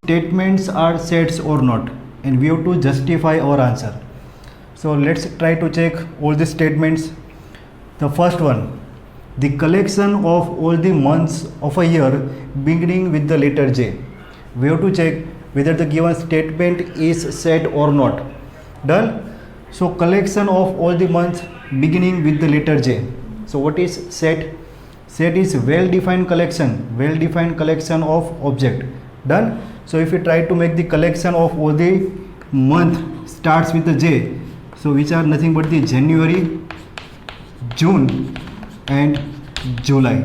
statements are sets or not, and we have to justify our answer. So let's try to check all the statements. The first one, the collection of all the months of a year beginning with the letter J. We have to check whether the given statement is set or not. Done. So collection of all the months beginning with the letter J. So what is set? Set is well defined collection of object. Done. So if we try to make the collection of all the month starts with the J, so which are nothing but the January, June and July.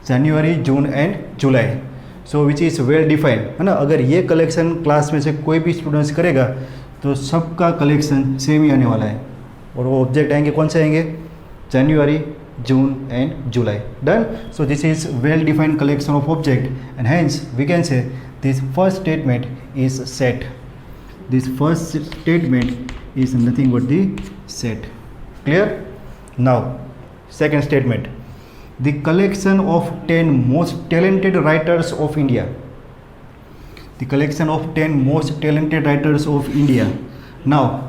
January, June and July. So which is well defined है ना. अगर ये collection class में से कोई भी students करेगा तो सबका कलेक्शन सेम ही आने वाला है, और वो ऑब्जेक्ट आएंगे कौन से आएंगे? जनवरी, June and July. Done. So this is well defined collection of object, and hence we can say this first statement is set. This first statement is nothing but the set. Clear? Now second statement, the collection of 10 most talented writers of India. The collection of 10 most talented writers of India. Now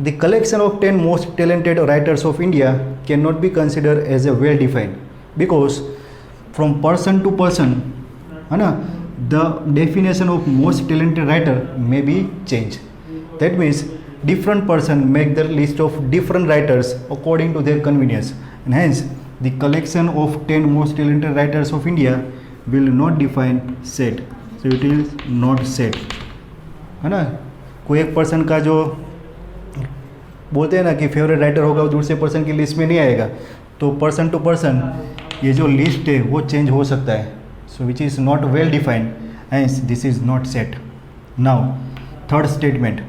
the collection of 10 most talented writers of India cannot be considered as a well defined, because from person to person the definition of most talented writer may be changed. That means different person make the list of different writers according to their convenience, and hence the collection of 10 most talented writers of India will not define set. So it is not set है ना. कोई एक person का जो बोलते हैं ना कि फेवरेट राइटर होगा वो दूसरे पर्सन की लिस्ट में नहीं आएगा, तो पर्सन टू पर्सन ये जो लिस्ट है वो चेंज हो सकता है. So which is not well defined, and this is not set. Now third statement,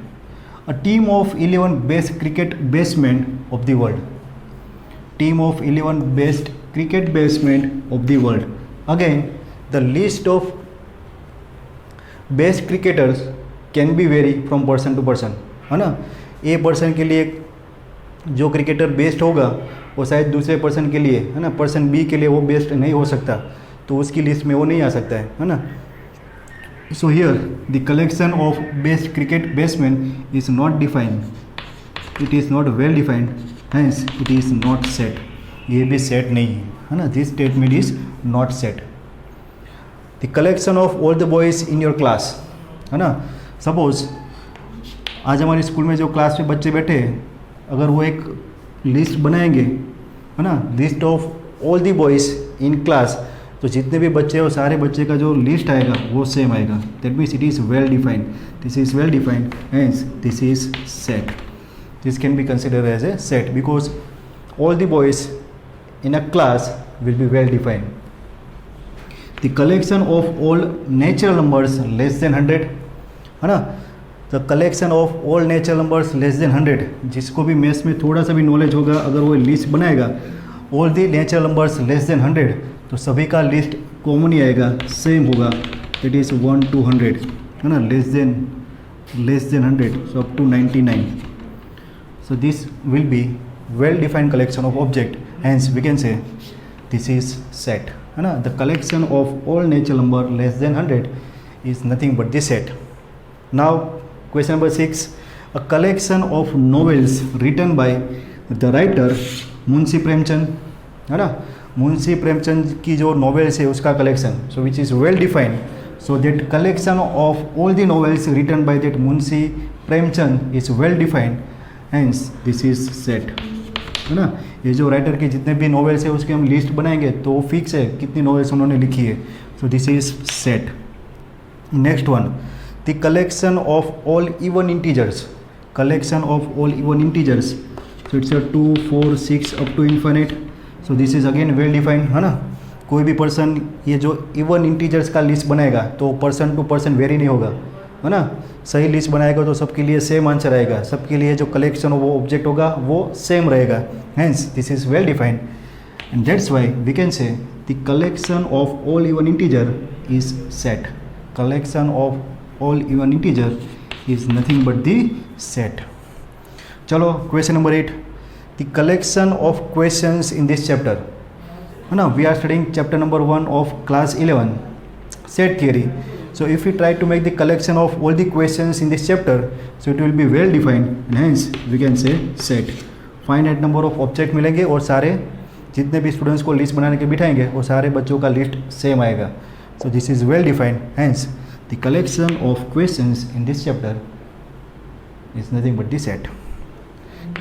a team of 11 best cricket batsman of the world. Team of 11 best cricket batsman of the world. Again the list of best cricketers can be vary from person to person है ना. A person के लिए जो cricketer best होगा वो शायद दूसरे person के लिए है ना, पर्सन बी के लिए वो बेस्ट नहीं हो सकता, तो उसकी लिस्ट में वो नहीं आ सकता है ना. So here the collection of best cricket batsman is not defined, it is not well defined, hence it is not set. ये भी सेट नहीं है ना. This statement is not set. The collection of all the boys in your class है ना. Suppose आज हमारे school में जो क्लास में बच्चे बैठे हैं, अगर वो एक लिस्ट बनाएंगे है ना, list of all the boys in class, तो जितने भी बच्चे हैं वो सारे बच्चे का जो लिस्ट आएगा वो सेम आएगा. That means it is well defined. This is well defined, hence this is set. This can be considered as a set because all the boys in a class will be well defined. The collection of all natural numbers less than 100 है ना. The collection of all natural numbers less than 100, जिसको भी maths में थोड़ा सा भी knowledge होगा, अगर वो लिस्ट बनाएगा all the natural numbers less than 100, तो सभी का लिस्ट कॉमन ही आएगा, सेम होगा. इट इज़ 1 to 100 है ना, less than 100, so up to 99. So this will be well defined collection of object, hence we can say this is set है ना. The collection of all natural number less than 100 is nothing but the set. Now question number 6, a collection of novels written by the writer Munshi Premchand है ना. मुंशी प्रेमचंद की जो novels है उसका collection, so which is well defined. So that collection of all the novels written by that Munshi Premchand is well defined, hence this is set है ना. ये जो राइटर की जितने भी नॉवेल्स है उसकी हम लिस्ट बनाएंगे तो वो फिक्स है कितनी नॉवेल्स उन्होंने लिखी है. So this is set. Next one, the collection of all even integers. Collection of all even integers, so it's a 2 4 6 up to infinite. So this is again well defined है ना. कोई भी person ये जो even integers का list बनाएगा तो person to person very नहीं होगा है ना. सही लिस्ट बनाएगा तो सबके लिए सेम आंसर आएगा, सबके लिए जो कलेक्शन वो ऑब्जेक्ट होगा वो सेम रहेगा, hence this is well defined. And that's why we can say the collection of all even integer is set. Collection of all even integer is nothing but the set. चलो question number 8, the collection of questions in this chapter है ना. We are studying chapter number 1 of class 11. set theory. So if we try to make the collection of all the questions in this chapter, so it will be well defined and hence we can say set. Finite number of object मिलेंगे और सारे जितने भी students को list बनाने के बिठाएंगे वो सारे बच्चों का लिस्ट सेम आएगा. सो this is well defined, hence the collection of questions in this chapter is nothing but the set.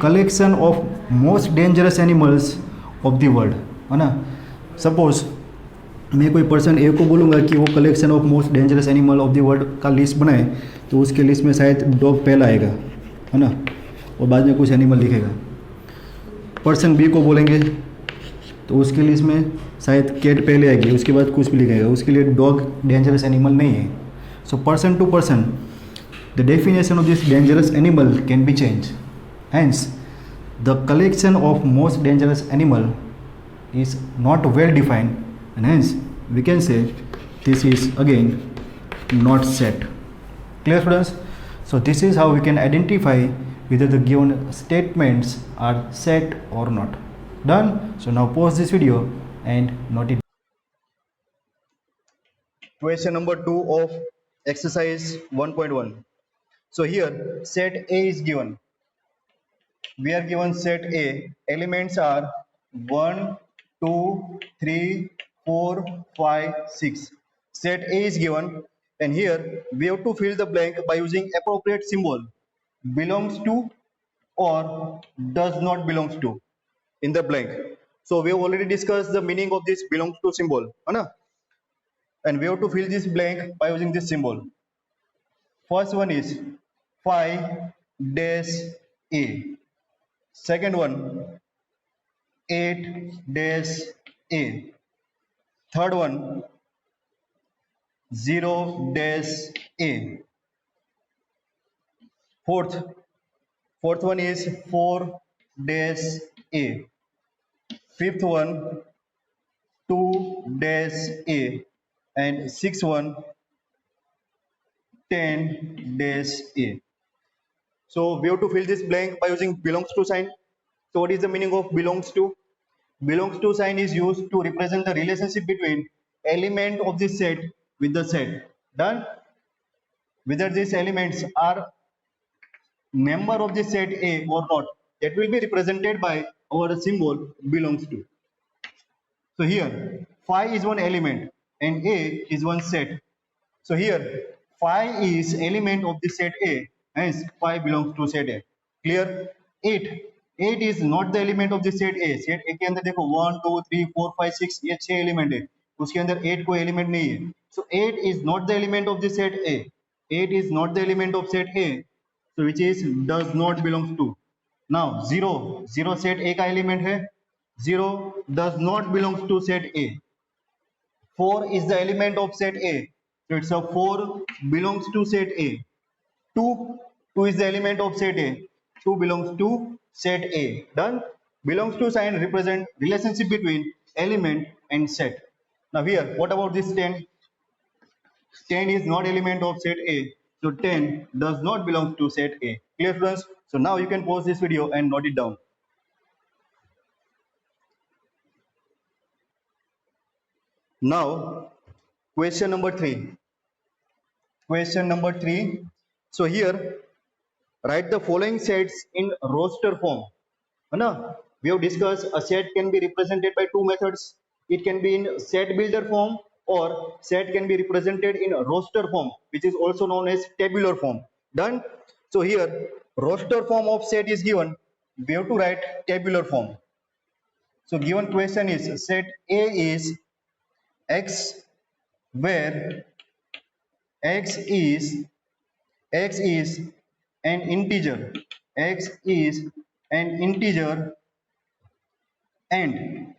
Collection of most dangerous animals of the world, है ना. सपोज मैं कोई पर्सन ए को बोलूँगा कि वो collection of most dangerous animal of the world का list बनाए, तो उसके लिस्ट में शायद डॉग पहला आएगा, है ना, और बाद में कुछ एनिमल लिखेगा. पर्सन बी को बोलेंगे तो उसके लिस्ट में शायद कैट पहले आएगी, उसके बाद कुछ भी लिखेगा, उसके लिए डॉग डेंजरस एनिमल नहीं है. So person to person the definition of this dangerous animal can be change. Hence the collection of most dangerous animal is not well defined and hence we can say this is again not set. Clear students? So this is how we can identify whether the given statements are set or not. Done? So now pause this video and note it. Question number 2 of exercise 1.1. So here set A is given. We are given set A. Elements are 1, 2, 3, 4, 5, 6. Set A is given and here we have to fill the blank by using appropriate symbol belongs to or does not belongs to in the blank. So we have already discussed the meaning of this belongs to symbol, है ना? And we have to fill this blank by using this symbol. First one is 5 dash A. Second one 8 dash A. Third one 0 dash A. Fourth one is 4 dash A. Fifth one 2 dash A. And sixth one 10 dash A. So we have to fill this blank by using belongs to sign. So what is the meaning of belongs to? Belongs to sign is used to represent the relationship between element of the set with the set. Done? Whether these elements are member of the set A or not, that will be represented by our symbol belongs to. So here 5 is one element and A is one set. So here 5 is element of the set A, hence 5 belongs to set A. Clear? 8 is not the element of the set A. Set A के अंदर देखो 1 2 3 4 5 6 ये 6 element है, उसके अंदर 8 कोई element नहीं है. So 8 is not the element of the set A. 8 is not the element of set A, so which is does not belongs to. Now 0 set A का एलिमेंट है, 0 does not belongs to set A. 4 is the element of set A, so it's a 4 belongs to set A. 2 is the element of set A, 2 belongs to set A. Done? Belongs to sign represent relationship between element and set. Now here what about this 10? 10 is not element of set A, so 10 does not belong to set A. Clear friends? So now you can pause this video and note it down. Now question number 3. Question number 3. So here write the following sets in roster form. We have discussed a set can be represented by two methods. It can be in set builder form or set can be represented in roster form, which is also known as tabular form. Done? So here roster form of set is given. We have to write tabular form. So given question is set A is X, where X is an integer. X is an integer and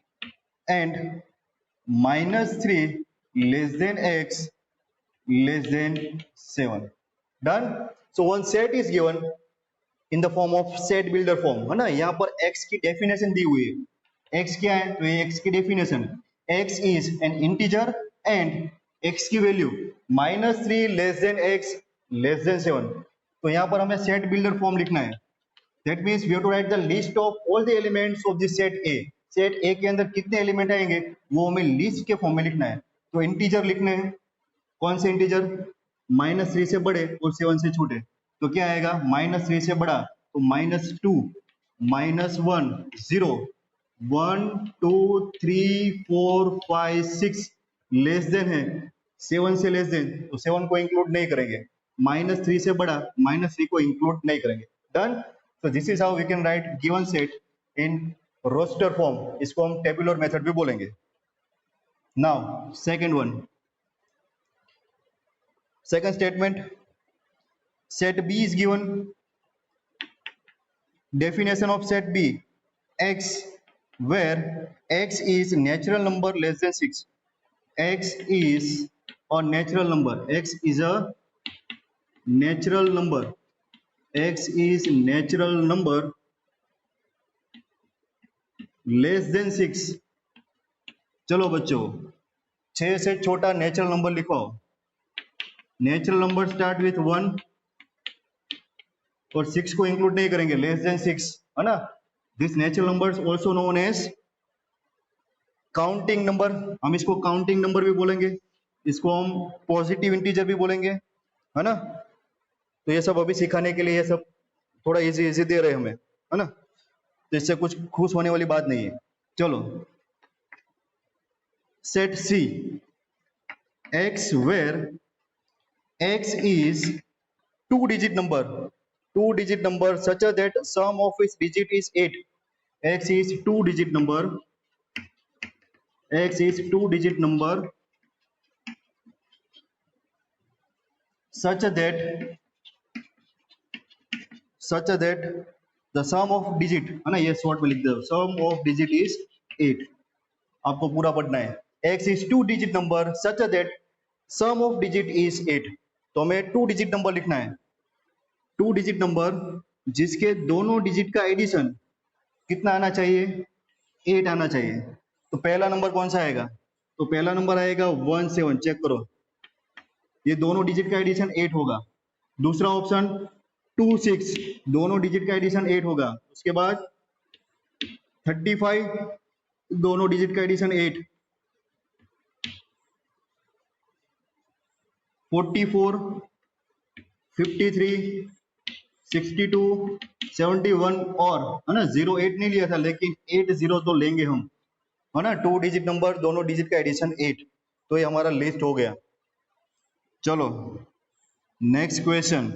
-3 less than X less than 7. Done? So one set is given in the form of set builder form, है ना. यहाँ पर X की definition दी हुई है. X क्या है? तो ये X की definition. X is an integer and X की value -3 less than X less than 7. तो यहाँ पर हमें set builder form लिखना है. That means we have to write the list of all the elements of the set A. Set A के अंदर कितने एलिमेंट आएंगे वो हमें लिस्ट के फॉर्म में लिखना है. तो इंटीजर लिखने हैं, कौन से इंटीजर? -3 से बड़े और 7 से छोटे। तो क्या आएगा? -3 से बड़ा तो -2, -1, 0, 1, 2, 3, 4, 5, 6 लेस देन है, 7 से लेस देन, तो 7 को इंक्लूड नहीं करेंगे। -3 से बड़ा, -3 को इंक्लूड नहीं करेंगे। Done. So this is how we can write given set in roster form. इसको हम टेबुलर मेथड भी बोलेंगे। Now second one, second statement, set B is given. Definition of set B: x where x is natural number less than 6. X is a natural number. X is a natural number. X is natural number less than 6। चलो बच्चों, 6 से छोटा natural number लिखो। Natural number start with 1 और 6 को include नहीं करेंगे, less than 6, है ना। This natural numbers also known as counting number. हम इसको काउंटिंग नंबर भी बोलेंगे, इसको हम पॉजिटिव इंटीजर भी बोलेंगे, है ना। तो ये सब अभी सिखाने के लिए, ये सब थोड़ा इजी दे रहे हैं हमें, है ना। तो इससे कुछ खुश होने वाली बात नहीं है। चलो, set C, x where x is two digit number such that sum of its digit is 8. X is two digit number such that the sum of digit, है ना, ये शॉर्ट में लिख दो, sum of digit is 8। आपको पूरा पढ़ना है। x is two digit number such that sum of digit is 8। तो हमें टू डिजिट नंबर लिखना है। टू डिजिट नंबर जिसके दोनों डिजिट का एडिशन कितना आना चाहिए? 8 आना चाहिए। तो पहला नंबर कौन सा आएगा? तो पहला नंबर आएगा 1 7। चेक करो, ये दोनों डिजिट का एडिशन 8 होगा। दूसरा ऑप्शन 2 6, दोनों डिजिट का एडिशन 8 होगा। उसके बाद 35, दोनों डिजिट का एडिशन 8। 44, 53, 62, 71 और, है ना, 0 8 नहीं लिया था, लेकिन 8 0 तो लेंगे हम, है ना। टू डिजिट नंबर, दोनों डिजिट का एडिशन 8। तो ये हमारा लिस्ट हो गया। चलो next question,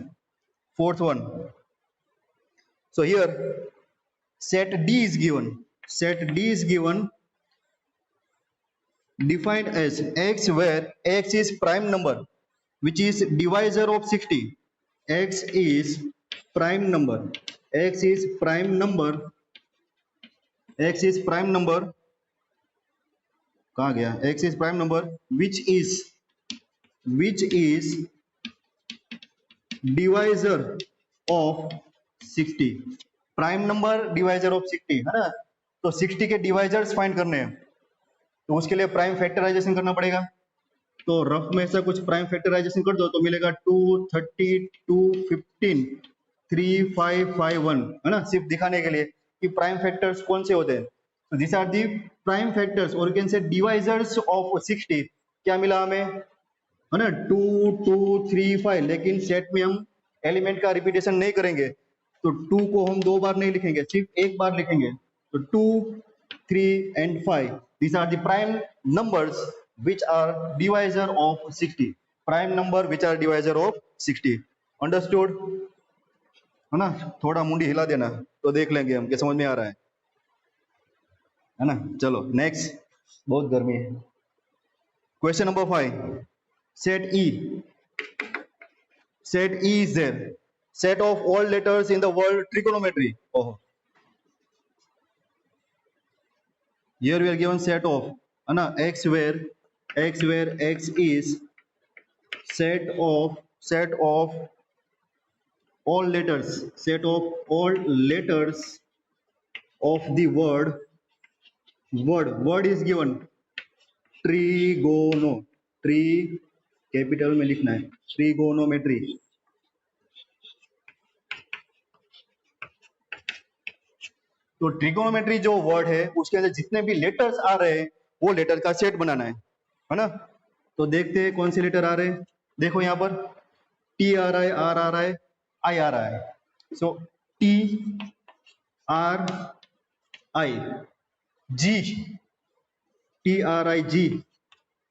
fourth one. So here set D is given. Set D is given defined as x where x is prime number which is divisor of 60. X is prime number. X is prime number. X is prime number. कहाँ गया? X is prime number which is divisor of 60। Prime number divisor of 60, है ना। तो 60 के divisors find करने हैं, तो उसके लिए प्राइम फैक्टराइजेशन करना पड़ेगा। तो रफ में ऐसा कुछ प्राइम फैक्टराइजेशन कर दो तो मिलेगा 2 30 2 15 3 5 5 1, है ना, सिर्फ दिखाने के लिए कि प्राइम फैक्टर्स कौन से होते हैं। तो this are the prime factors और you can say divisors of 60। क्या मिला हमें, है ना, 2 2 3 5। लेकिन सेट में हम एलिमेंट का रिपीटेशन नहीं करेंगे, तो 2 को हम 2 बार नहीं लिखेंगे, सिर्फ एक बार लिखेंगे। तो 2 3 and 5, these are the prime numbers which are divisor of 60। prime number which are divisor of 60। understood, है ना। थोड़ा मुंडी हिला देना तो देख लेंगे हम कि समझ में आ रहा है ना। चलो नेक्स्ट, बहुत गर्मी है। Question number 5, set E is there set of all letters in the word trigonometry। oh, here we are given set of, है ना, x where x is set of all letters of the word is given trigono, capital में लिखना है, trigonometry. तो trigonometry जो word है उसके अंदर जितने भी लेटर्स आ रहे हैं वो लेटर का सेट बनाना है ना। तो देखते हैं कौन से लेटर आ रहे हैं। देखो यहाँ पर टी आ रहा है, आर आ रहा है, आई आ रहा है। सो T R I G, T R I G,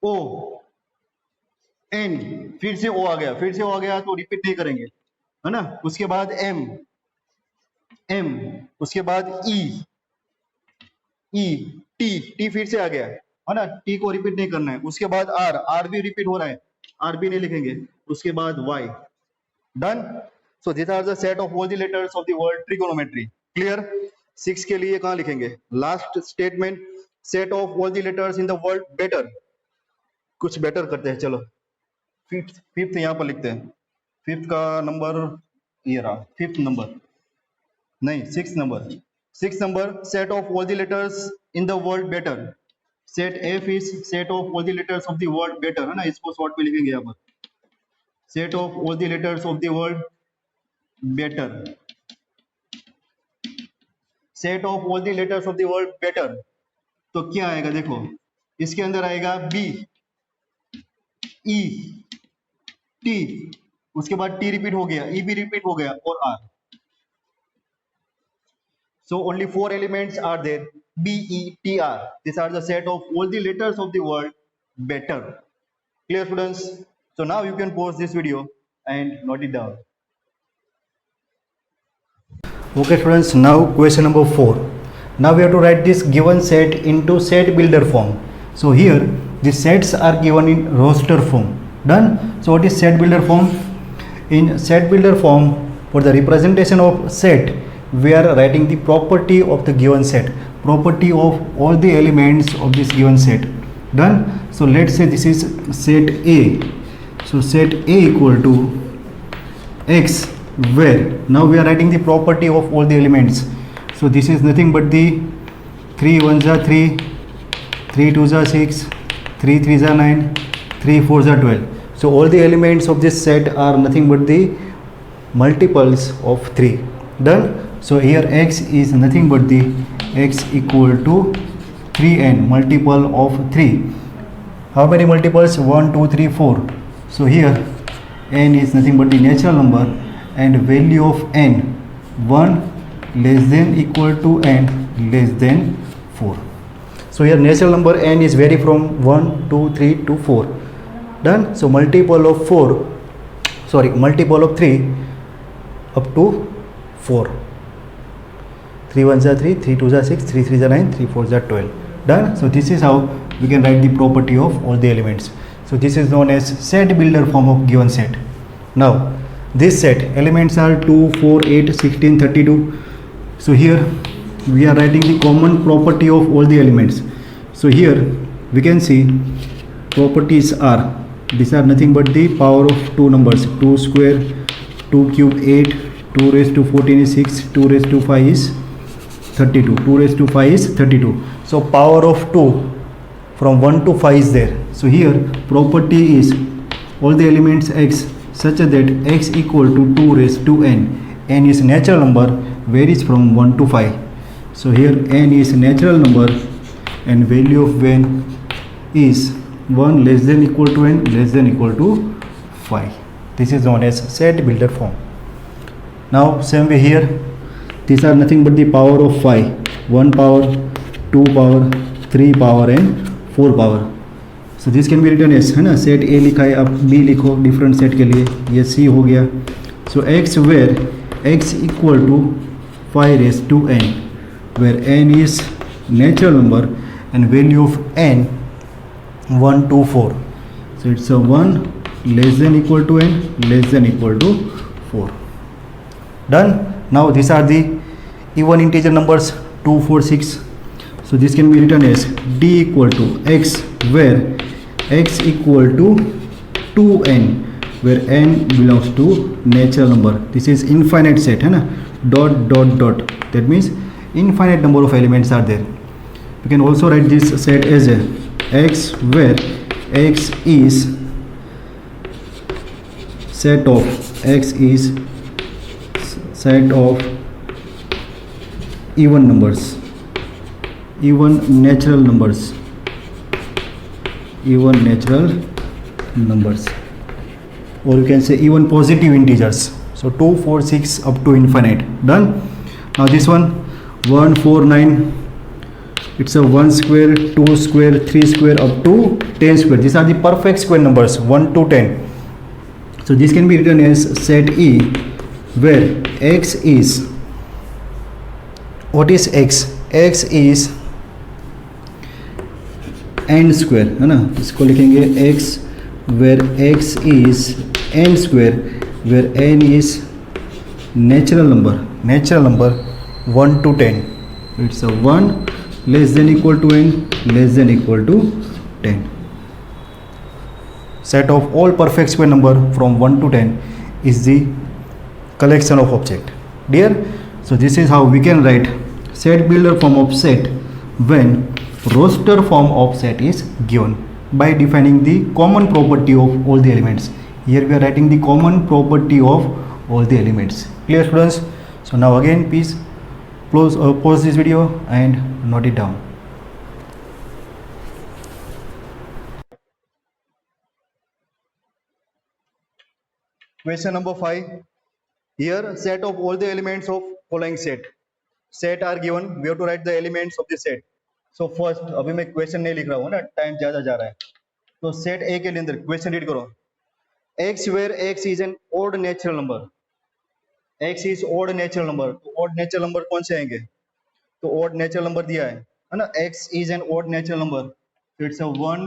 O N, फिर से ओ आ गया, फिर से ओ आ गया तो रिपीट नहीं करेंगे, है ना। उसके बाद एम, एम, उसके बाद ई, ई, टी, टी फिर से आ गया, है ना, टी को रिपीट नहीं करना है। उसके बाद आर, आर भी रिपीट हो रहा है, आर भी नहीं लिखेंगे। उसके बाद Y. Done. So this are the set of all the letters of the word trigonometry. Clear. 6 के लिए कहां लिखेंगे? Last statement, set of all the letters in the word better. कुछ बेटर करते हैं, चलो फिफ्थ, फिफ्थ यहां पर लिखते हैं। फिफ्थ का नंबर ये रहा, फिफ्थ नंबर नहीं, six number. Six number, set of all the letters in the word better. Set F is set of all the letters of the word better, है ना, इसको शॉर्ट में लिखेंगे यहाँ पर। Set of all the letters of the word better, set of all the letters of the word better. तो क्या आएगा देखो, इसके अंदर आएगा बी, ई, टी, उसके बाद टी रिपीट हो गया, ई भी रिपीट हो गया, और are. So only 4 elements are there, B, E, T, R. These are the set of all the letters of the word better. Clear, students? So now you can pause this video and note it down. Okay, students. Now question number 4. Now we have to write this given set into set builder form. So here the sets are given in roster form. Done. So what is set builder form? In set builder form, for the representation of set, we are writing the property of the given set, property of all the elements of this given set. Done. So let's say this is set A. So set A equal to X, where now we are writing the property of all the elements. So this is nothing but the 3 1s are 3, 3 2s are 6, 3 3s are 9, 3 4s are 12. So all the elements of this set are nothing but the multiples of 3. Done. So here x is nothing but the x equal to 3n, multiple of 3. How many multiples? 1 2 3 4. So here n is nothing but the natural number, and value of n 1 less than equal to n less than 4. So here natural number n is vary from 1 2 3 to 4. Done. So multiple of 3 up to 4. 3 1s are 3, 3 2s are 6, 3 3s are 9, 3 4s are 12. Done. So this is how we can write the property of all the elements. So this is known as set builder form of given set. Now this set elements are 2 4 8 16 32. So here we are writing the common property of all the elements. So here we can see properties are, these are nothing but the power of two numbers, 2 square, 2 cube 8, 2 raised to 14 is 6, 2 raised to 5 is 32, 2 raised to 5 is 32. So power of 2 from 1 to 5 is there. So here property is all the elements x such that x equal to 2 raised to n. N is natural number, varies from 1 to 5. So here n is natural number and value of n is 1 less than equal to n less than equal to 5. This is known as set builder form. Now same way here, these are nothing but the power of 5, 1 power, 2 power, 3 power and 4 power. So this can be written as, है ना, set A लिखा है, अब B लिखो different set के लिए, ये C हो गया. So x where x equal to 5 raised to n, where n is natural number and value of n 1 to 4. So it's a 1 less than equal to n less than equal to 4. Done. Now these are the even integer numbers 2 4 6. So this can be written as d equal to x where x equal to 2n, where n belongs to natural number. This is infinite set, है ना, dot dot dot, that means infinite number of elements are there. We can also write this set as a x where x is set of even numbers, even natural numbers, even natural numbers, or you can say even positive integers. So 2, 4, 6 up to infinite. Done. Now this one 1, 4, 9, it's a 1 square, 2 square, 3 square up to 10 square. These are the perfect square numbers 1 to 10. So this can be written as set E, where x is, what is x? x is n square, है ना. इसको लिखेंगे x where x is n square, where n is natural number 1 to 10. It's a 1 less than equal to n less than equal to 10. Set of all perfect square number from 1 to 10 is the collection of object. Dear, so this is how we can write set builder form of set when roster form of set is given, by defining the common property of all the elements. Here we are writing the common property of all the elements. Clear, students? So now again, please pause this video and note it down. Question number 5. Here set of all the elements of following set are given. We have to write the elements of the set. So first, अभी मैं question नहीं लिख रहा हूँ ना, time ज्यादा जा रहा है. तो सेट ए के अंदर क्वेश्चन रीड करो. x where x is an odd natural number. x is odd natural number. तो odd natural number कौन से आएंगे? तो odd natural number दिया है ना. x is an odd natural number. So it's a 1,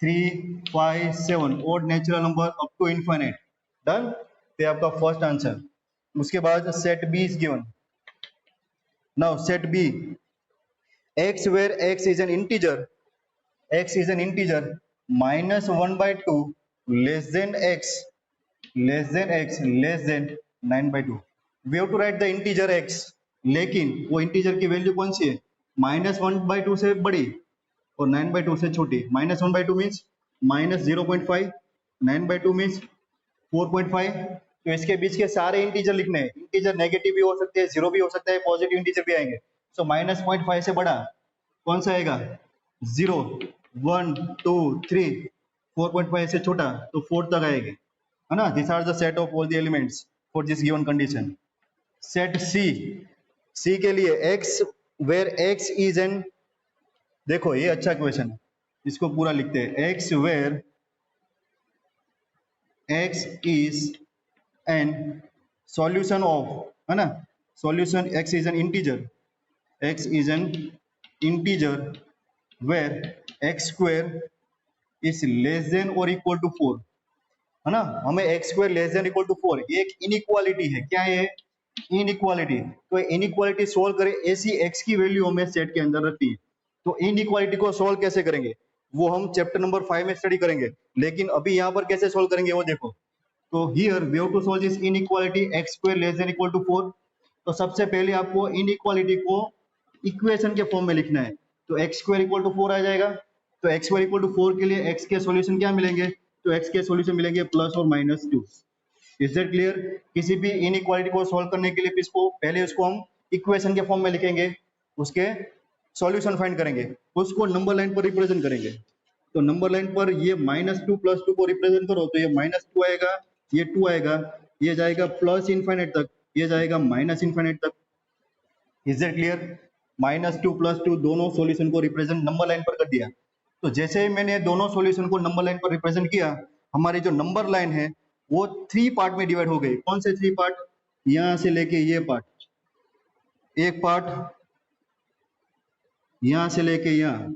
3, 5, 7 odd natural number up to infinite. Done. तो ये आपका फर्स्ट आंसर. उसके बाद set b is given. Now set b, x where x is an integer, minus 1 by 2 less than x less than 9 by 2. We have to write the integer x, लेकिन वो integer की value कौन सी है? -1/2 से बड़ी और 9/2 से छोटी. -1/2 मीन्स -0.5, 9/2 मीन्स 4.5. तो इसके बीच के सारे इंटीजर लिखने हैं. इंटीजर नेगेटिव भी हो सकते हैं, जीरो भी हो सकता है, पॉजिटिव इंटीजर भी आएंगे. सो -0.5 से बड़ा कौन सा आएगा? 0, 1, 2, 3. 4.5 से छोटा तो 4 तक आएंगे, है ना. This are the set of all the elements for this given condition. Set C के लिए x where x is N, देखो ये अच्छा क्वेश्चन है, इसको पूरा लिखते हैं. x where x is an solution of, है ना. Solution x is an integer where x square is less than और इक्वल टू 4, है ना. हमें x square less than equal to 4, ये एक इनइक्वालिटी है. क्या है? इनइक्वालिटी. तो इनइक्वालिटी सोल्व करें, ऐसी x की वैल्यू हमें सेट के अंदर रखती है. तो इनइक्वालिटी को सोल्व कैसे करेंगे वो हम चैप्टर नंबर 5 में स्टडी करेंगे, लेकिन अभी यहाँ पर कैसे सोल्व करेंगे वो देखो. तो here we have to solve this inequality x square less than equal to 4. तो सबसे पहले आपको इनइक्वालिटी को इक्वेशन के फॉर्म में लिखना है. तो x स्क्वायर इक्वल टू 4 आ जाएगा. तो x स्क्वायर इक्वल टू 4 के लिए x के सॉल्यूशन क्या मिलेंगे? तो x के सॉल्यूशन मिलेंगे प्लस और -2. Is that clear? किसी भी इनइक्वालिटी को सोल्व करने के लिए इसको पहले उसको हम इक्वेशन के फॉर्म में लिखेंगे, उसके सॉल्यूशन फाइंड करेंगे, उसको नंबर लाइन पर रिप्रेजेंट करेंगे. तो नंबर लाइन पर ये -2 + 2 को रिप्रेजेंट करो तो ये -2 आएगा, ये 2 आएगा, ये जाएगा प्लस इनफाइनाइट तक, ये जाएगा माइनस इनफाइनाइट तक. Is that clear? -2 + 2 दोनों सॉल्यूशन को रिप्रेजेंट नंबर लाइन पर कर दिया. तो जैसे ही मैंने दोनों सॉल्यूशन को नंबर लाइन पर रिप्रेजेंट किया, हमारी जो नंबर लाइन है वो 3 पार्ट में डिवाइड हो गई. कौन से 3 पार्ट? यहां से लेके ये पार्ट, एक पार्ट यहां से लेके यहां,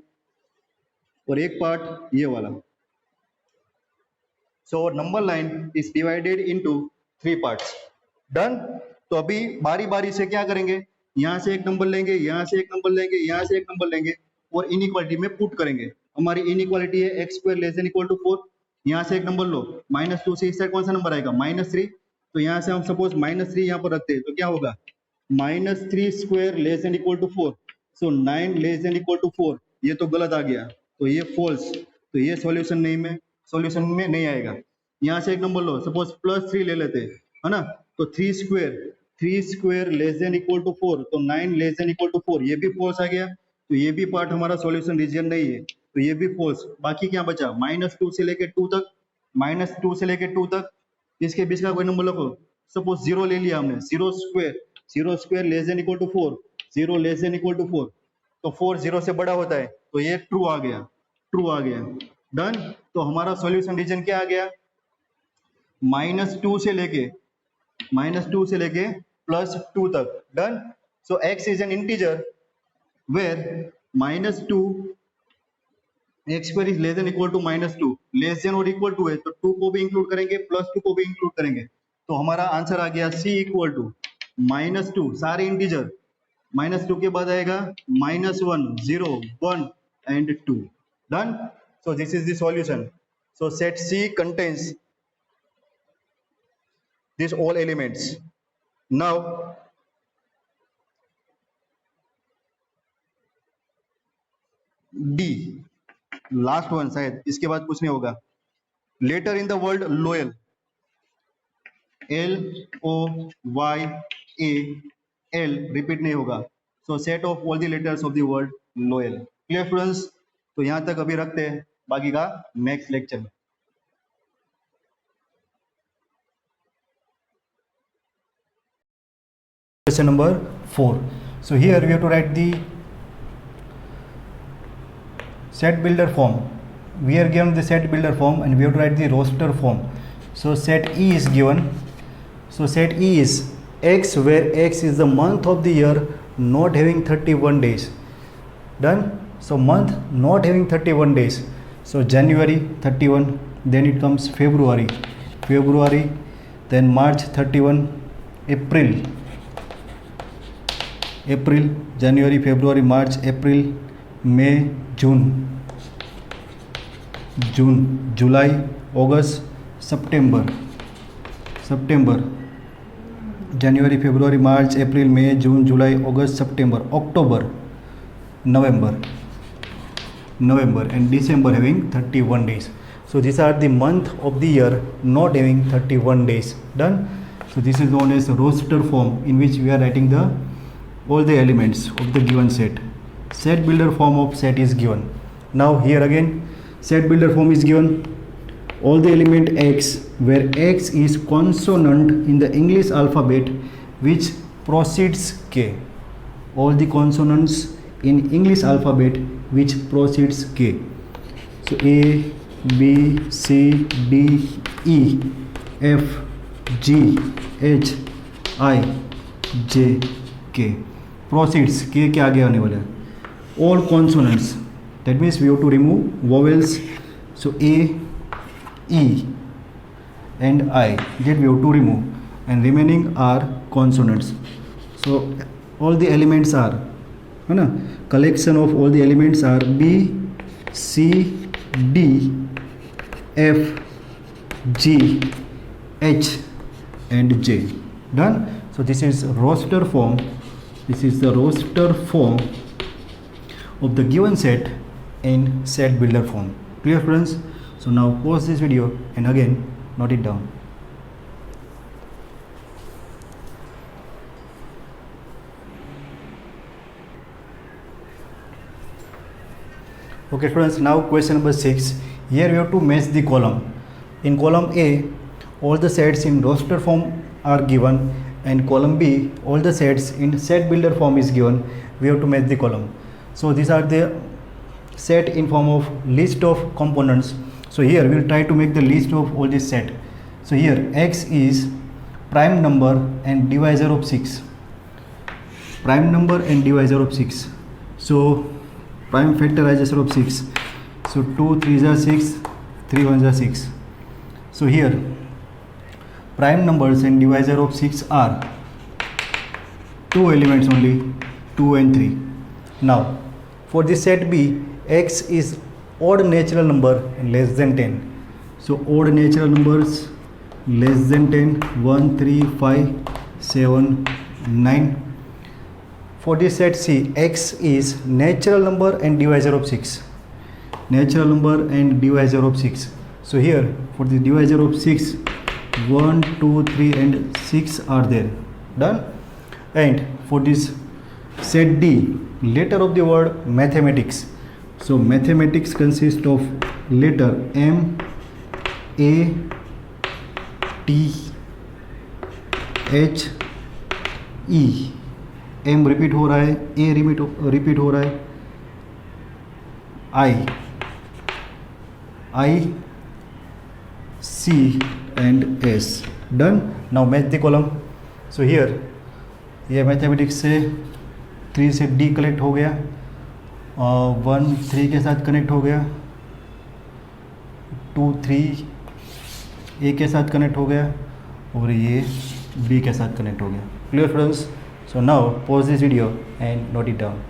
और एक पार्ट ये वाला. So number line is divided into 3 parts. Done. तो अभी बारी बारी से क्या करेंगे, यहां से एक नंबर लेंगे, यहां से एक नंबर लेंगे, यहां से एक नंबर लेंगे और इनइक्वालिटी में पुट करेंगे. हमारी इनइक्वालिटी है x square less than equal to 4. यहां से एक नंबर लो, -2 से इस साइड कौन सा नंबर आएगा? -3. तो यहां से हम सपोज -3 यहां पर रखते हैं तो क्या होगा? -3 square less than equal to 4. सो 9 लेस देन इक्वल टू 4. ये तो गलत आ गया, तो ये फॉल्स. तो ये सॉल्यूशन में नहीं आएगा. यहाँ से एक नंबर लो, सपोज +3 ले लेते हैं, है ना. तो 3 square less than equal to 4, तो 9 लेस देन इक्वल टू 4, ये भी फॉल्स आ गया. तो ये भी पार्ट हमारा सॉल्यूशन रीजन नहीं है. तो ये भी फॉल्स। बाकी क्या बचा, -2 से लेके 2 तक, -2 से लेके 2 तक, इसके बीच का कोई नंबर लिखो। सपोज 0 ले लिया हमने, 0 square less than equal to 4, 0 less than equal to 4, तो 4 0 से बड़ा होता है, तो ये ट्रू आ गया, ट्रू आ गया। डन। तो हमारा सॉल्यूशन रीजन क्या आ गया, -2 से लेके +2 तक। Done. So x is an integer where -2 x square is less than equal to -2, less than और इक्वल टू है, तो 2 को भी इंक्लूड करेंगे, +2 को भी इंक्लूड करेंगे, तो हमारा आंसर आ गया c इक्वल टू -2, सारे इंटीजर, -2 के बाद आएगा -1, 0, 1 and 2। Done. So this is the solution. So set C contains these all elements. Now D, last one, शायद इसके बाद कुछ नहीं होगा। Letter in the word loyal, LOYAL, repeat नहीं होगा। So set of all the letters of the word loyal. Clear students? तो यहां तक अभी रखते हैं, बाकी का नेक्स्ट लेक्चर में। Question number 4. So here we have to write the set builder form. We are given the set builder form and we have to write the roster form. So set E is given. So set E is X, where X is the month of the year not having 31 days. Done. So month not having 31 days. So January 31, then it comes February, then March 31, April, January, February, March, April, May, June, July, August, September, January, February, March, April, May, June, July, August, September, October, November, and December having 31 days. So these are the month of the year not having 31 days. Done. So this is known as roster form, in which we are writing all the elements of the given set. Set builder form of set is given. Now here again set builder form is given. All the element X, where X is consonant in the English alphabet which precedes K. All the consonants in English alphabet which precedes K. So A, B, C, D, E, F, G, H, I, J, K. Proceeds, K के आगे आने वाला है. All consonants, that means we have to remove vowels. So A, E and I, that we have to remove, and remaining are consonants. So all the elements are, है ना, collection of all the elements are B, C, D, F, G, H and J. Done. So this is roster form. This is the roster form of the given set in set builder form. Clear friends? So now pause this video and again note it down. Okay friends, now question number 6. Here we have to match the column. In column A, all the sets in roster form are given, and column B, all the sets in set builder form is given. We have to match the column. So these are the set in form of list of components. So here we will try to make the list of all this set. So here X is prime number and divisor of 6. Prime number and divisor of 6. So prime factorization of 6. So 2 3s are 6, 3 1s are 6. So here prime numbers and divisor of 6 are 2 elements only, 2 and 3. Now for the set B, X is odd natural number less than 10. So odd natural numbers less than 10, 1, 3, 5, 7, 9. For the set C, X is natural number and divisor of 6. Natural number and divisor of 6. So here for the divisor of 6, 1, 2, 3 and 6 are there. Done. And for this set D, letter of the word mathematics. So mathematics consists of letter M, A, T, H, E. M repeat हो रहा है, A repeat हो रहा है, I, C and S. Done. Now match the column. So here ये mathematics से 3 से D collect हो गया, 1 3 के साथ कनेक्ट हो गया, 2 3 A के साथ कनेक्ट हो गया, और ये B के साथ कनेक्ट हो गया. Clear friends? So now pause this video and note it down.